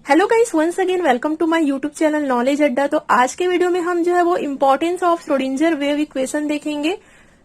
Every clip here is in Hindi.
Hello guys, once again welcome to my YouTube channel knowledge adda. तो आज के वीडियो में हम जो है वो importance of Schrödinger wave equation देखेंगे।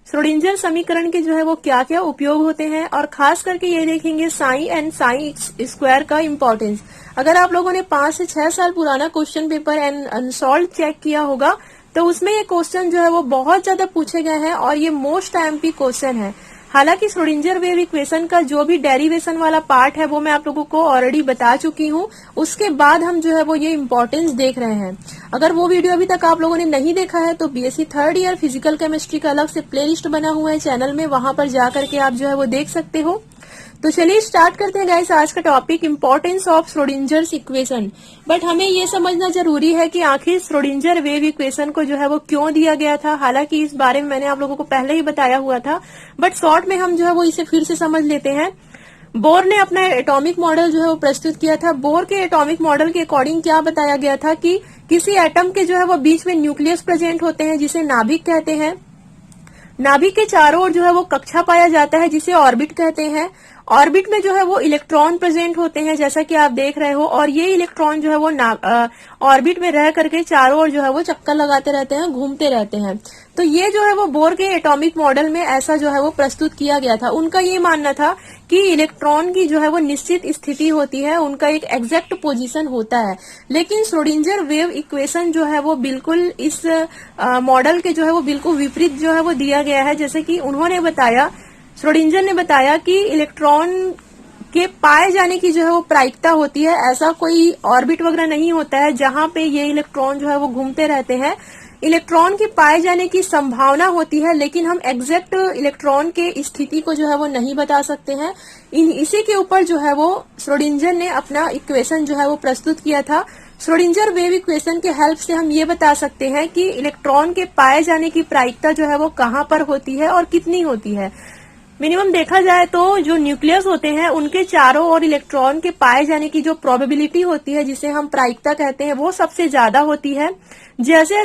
श्रोडिंजर समीकरण के जो है वो क्या क्या उपयोग होते हैं और खास करके ये देखेंगे साई एंड साई स्क्वायर का इम्पोर्टेंस। अगर आप लोगों ने 5 से 6 साल पुराना question paper and unsolved check किया होगा तो उसमें ये क्वेश्चन जो है वो बहुत ज्यादा पूछे गए हैं और ये मोस्ट आईएमपी क्वेश्चन है। हालांकि श्रोडिंजर वेव इक्वेशन का जो भी डेरिवेशन वाला पार्ट है वो मैं आप लोगों को ऑलरेडी बता चुकी हूँ। उसके बाद हम जो है वो ये इम्पोर्टेंस देख रहे हैं। अगर वो वीडियो अभी तक आप लोगों ने नहीं देखा है तो BSc third year physical chemistry का अलग से प्लेलिस्ट बना हुआ है चैनल में, वहां पर जाकर के आप जो है वो देख सकते हो। तो चलिए स्टार्ट करते हैं गाइस आज का topic importance of Schrodinger's equation. But हमें ये समझना जरूरी है कि आखिर श्रोडिंजर वेव इक्वेशन को जो है वो क्यों दिया गया था। हालांकि इस बारे में मैंने आप लोगों को पहले ही बताया हुआ था, बट शॉर्ट में हम जो है वो इसे फिर से समझ लेते हैं। बोर ने अपना एटॉमिक मॉडल जो है वो प्रस्तुत किया था। बोर के एटॉमिक मॉडल के अकॉर्डिंग क्या बताया गया था कि किसी एटम के जो है वो बीच में न्यूक्लियस प्रेजेंट होते हैं जिसे नाभिक कहते हैं। नाभिक के चारों ओर जो है वो कक्षा पाया जाता है जिसे ऑर्बिट कहते हैं। ऑर्बिट में जो है वो इलेक्ट्रॉन प्रेजेंट होते हैं जैसा कि आप देख रहे हो, और ये इलेक्ट्रॉन जो है वो ऑर्बिट में रह करके चारों ओर जो है वो चक्कर लगाते रहते हैं, घूमते रहते हैं। तो ये जो है वो बोर के एटॉमिक मॉडल में ऐसा जो है वो प्रस्तुत किया गया था। उनका ये मानना था कि इलेक्ट्रॉन की जो है वो निश्चित स्थिति होती है, उनका एक एग्जैक्ट पोजीशन होता है। लेकिन श्रोडिंजर वेव इक्वेशन जो है वो बिल्कुल इस मॉडल के जो है वो बिल्कुल विपरीत जो है वो दिया गया है। जैसे कि उन्होंने बताया, श्रोडिंजर ने बताया कि इलेक्ट्रॉन के पाए जाने की जो है वो प्रायिकता होती है। ऐसा कोई ऑर्बिट वगैरह नहीं होता है जहां पे ये इलेक्ट्रॉन जो है वो घूमते रहते हैं। इलेक्ट्रॉन के पाए जाने की संभावना होती है, लेकिन हम एग्जैक्ट इलेक्ट्रॉन के स्थिति को जो है वो नहीं बता सकते हैं। इसी के ऊपर जो है वो श्रोडिंजर ने अपना इक्वेशन जो है वो प्रस्तुत किया था। श्रोडिंजर वेव इक्वेशन के हेल्प से हम ये बता सकते हैं कि इलेक्ट्रॉन के पाए जाने की प्रायिकता जो है वो कहाँ पर होती है और कितनी होती है। मिनिमम देखा जाए तो जो न्यूक्लियस होते हैं उनके चारों ओर इलेक्ट्रॉन के पाए जाने की जो प्रोबेबिलिटी होती है, जिसे हम प्रायिकता कहते हैं, वो सबसे ज्यादा होती है। जैसे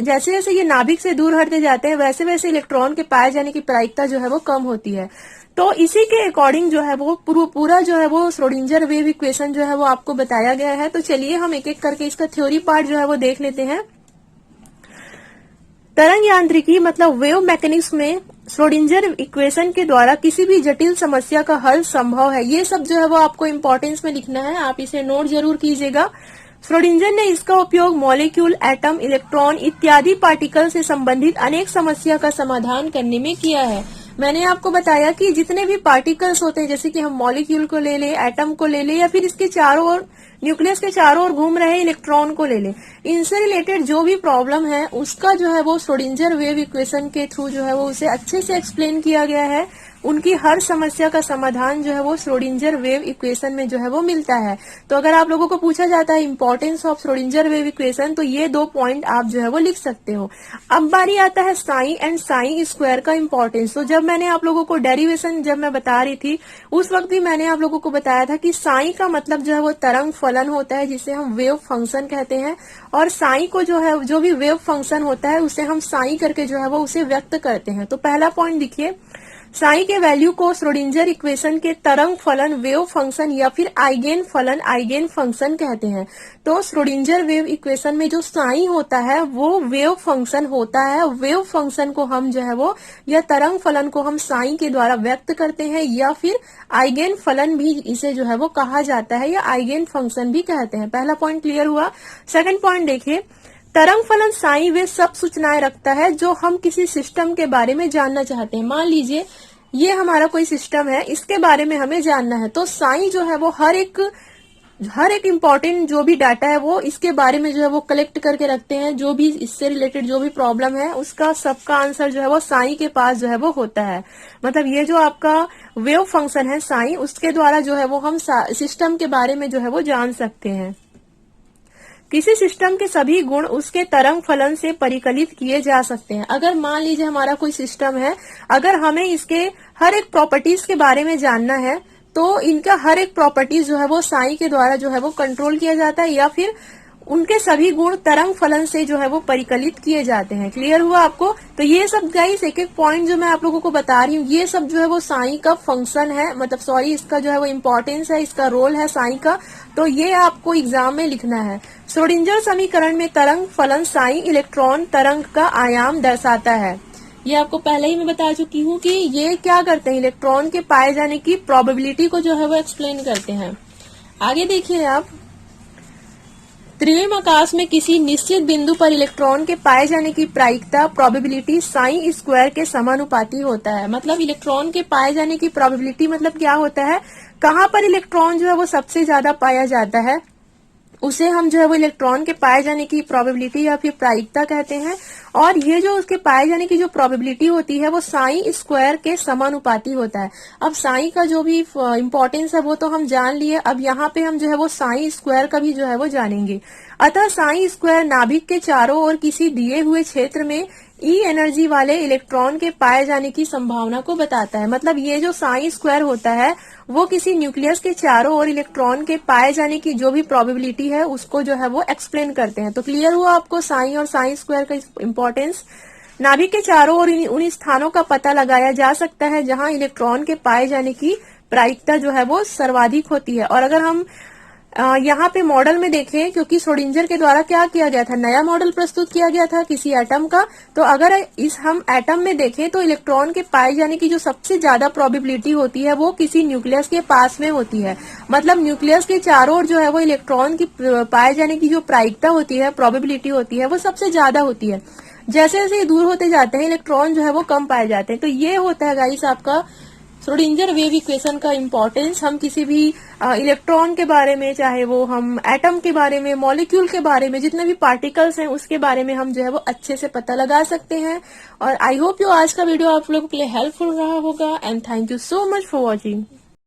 जैसे ये नाभिक से दूर हटते जाते हैं वैसे वैसे इलेक्ट्रॉन के पाए जाने की प्रायिकता जो है वो कम होती है। तो इसी के अकॉर्डिंग जो है वो पूरा जो है वो श्रोडिंजर वेव इक्वेशन जो है वो आपको बताया गया है। तो चलिए हम एक एक करके इसका थ्योरी पार्ट जो है वो देख लेते हैं। तरंग यांत्रिकी मतलब वेव मैकेनिक्स में श्रोडिंजर इक्वेशन के द्वारा किसी भी जटिल समस्या का हल संभव है। ये सब जो है वो आपको इम्पोर्टेंस में लिखना है, आप इसे नोट जरूर कीजिएगा। श्रोडिंजर ने इसका उपयोग मॉलिक्यूल, एटम, इलेक्ट्रॉन इत्यादि पार्टिकल से संबंधित अनेक समस्या का समाधान करने में किया है। मैंने आपको बताया कि जितने भी पार्टिकल्स होते हैं, जैसे कि हम मॉलिक्यूल को ले ले, एटम को ले ले, या फिर इसके चारों ओर न्यूक्लियस के चारों ओर घूम रहे इलेक्ट्रॉन को ले ले, इनसे रिलेटेड जो भी प्रॉब्लम है उसका जो है वो श्रोडिंजर वेव इक्वेशन के थ्रू जो है वो उसे अच्छे से एक्सप्लेन किया गया है। उनकी हर समस्या का समाधान जो है वो श्रोडिंजर वेव इक्वेशन में जो है वो मिलता है। तो अगर आप लोगों को पूछा जाता है importance of Schrödinger wave equation, तो ये 2 पॉइंट आप जो है वो लिख सकते हो। अब बारी आता है साई एंड साई स्क्वायर का इम्पोर्टेंस। तो जब मैंने आप लोगों को डेरिवेशन जब मैं बता रही थी उस वक्त भी मैंने आप लोगों को बताया था कि साई का मतलब जो है वो तरंग फलन होता है जिसे हम वेव फंक्शन कहते हैं, और साई को जो है जो भी वेव फंक्शन होता है उसे हम साई करके जो है वो उसे व्यक्त करते हैं। तो पहला पॉइंट देखिए, साई के वैल्यू को श्रोडिंजर इक्वेशन के तरंग फलन वेव फंक्शन या फिर आइगेन फलन आइगेन फंक्शन कहते हैं। तो श्रोडिंजर वेव इक्वेशन में जो साई होता है वो वेव फंक्शन होता है। वेव फंक्शन को हम जो है वो या तरंग फलन को हम साई के द्वारा व्यक्त करते हैं, या फिर आइगेन फलन भी इसे जो है वो कहा जाता है, या आइगेन फंक्शन भी कहते हैं। पहला पॉइंट क्लियर हुआ। सेकंड पॉइंट देखिए, तरंग फलन साई वे सब सूचनाएं रखता है जो हम किसी सिस्टम के बारे में जानना चाहते हैं। मान लीजिए ये हमारा कोई सिस्टम है, इसके बारे में हमें जानना है, तो साई जो है वो हर एक इम्पोर्टेंट जो भी डाटा है वो इसके बारे में जो है वो कलेक्ट करके रखते हैं। जो भी इससे रिलेटेड जो भी प्रॉब्लम है उसका सबका आंसर जो है वो साई के पास जो है वो होता है। मतलब ये जो आपका वेव फंक्शन है साई, उसके द्वारा जो है वो हम सिस्टम के बारे में जो है वो जान सकते हैं। किसी सिस्टम के सभी गुण उसके तरंग फलन से परिकलित किए जा सकते हैं। अगर मान लीजिए हमारा कोई सिस्टम है, अगर हमें इसके हर एक प्रॉपर्टीज के बारे में जानना है तो इनका हर एक प्रॉपर्टीज जो है वो साई के द्वारा जो है वो कंट्रोल किया जाता है, या फिर उनके सभी गुण तरंग फलन से जो है वो परिकलित किए जाते हैं। क्लियर हुआ आपको? तो ये सब गाइस एक एक पॉइंट जो मैं आप लोगों को बता रही हूँ, ये सब जो है वो साई का फंक्शन है, मतलब सॉरी इसका जो है वो इम्पोर्टेंस है, इसका रोल है साई का। तो ये आपको एग्जाम में लिखना है। श्रोडिंजर समीकरण में तरंग फलन साई इलेक्ट्रॉन तरंग का आयाम दर्शाता है। ये आपको पहले ही मैं बता चुकी हूँ कि ये क्या करते हैं, इलेक्ट्रॉन के पाए जाने की प्रोबेबिलिटी को जो है वो एक्सप्लेन करते हैं। आगे देखिए आप, त्रिविम आकाश में किसी निश्चित बिंदु पर इलेक्ट्रॉन के पाए जाने की प्रायिकता प्रोबेबिलिटी साई स्क्वायर के समानुपाती होता है। मतलब इलेक्ट्रॉन के पाए जाने की प्रोबेबिलिटी मतलब क्या होता है, कहाँ पर इलेक्ट्रॉन जो है वो सबसे ज्यादा पाया जाता है उसे हम जो है वो इलेक्ट्रॉन के पाए जाने की प्रोबेबिलिटी या फिर प्रायिकता कहते हैं। और ये जो उसके पाए जाने की जो प्रोबेबिलिटी होती है वो साई स्क्वायर के समानुपाती होता है। अब साई का जो भी इम्पोर्टेंस है वो तो हम जान लिए, अब यहाँ पे हम जो है वो साई स्क्वायर का भी जो है वो जानेंगे। अतः साई स्क्वायर नाभिक के चारों ओर किसी दिए हुए क्षेत्र में ई एनर्जी वाले इलेक्ट्रॉन के पाए जाने की संभावना को बताता है। मतलब ये जो साई स्क्वायर होता है वो किसी न्यूक्लियस के चारों ओर इलेक्ट्रॉन के पाए जाने की जो भी प्रोबेबिलिटी है उसको जो है वो एक्सप्लेन करते हैं। तो क्लियर हुआ आपको साई और साई स्क्वायर का इम्पोर्टेंस। नाभिक के चारों ओर उन स्थानों का पता लगाया जा सकता है जहां इलेक्ट्रॉन के पाए जाने की प्रायिकता जो है वो सर्वाधिक होती है। और अगर हम यहाँ पे मॉडल में देखें, क्योंकि श्रोडिंजर के द्वारा क्या किया गया था, नया मॉडल प्रस्तुत किया गया था किसी एटम का। तो अगर हम एटम में देखें तो इलेक्ट्रॉन के पाए जाने की जो सबसे ज्यादा प्रोबेबिलिटी होती है वो किसी न्यूक्लियस के पास में होती है। मतलब न्यूक्लियस के चारों ओर जो है वो इलेक्ट्रॉन की पाए जाने की जो प्रायिकता होती है, प्रोबेबिलिटी होती है, वो सबसे ज्यादा होती है। जैसे जैसे दूर होते जाते हैं इलेक्ट्रॉन जो है वो कम पाए जाते हैं। तो ये होता है गाइस आपका श्रोडिंजर वेव इक्वेशन का इम्पोर्टेंस। हम किसी भी इलेक्ट्रॉन के बारे में, चाहे वो हम एटम के बारे में, मॉलिक्यूल के बारे में, जितने भी पार्टिकल्स हैं उसके बारे में हम जो है वो अच्छे से पता लगा सकते हैं। और आई होप आज का वीडियो आप लोगों के लिए हेल्पफुल रहा होगा। And thank you so much for watching.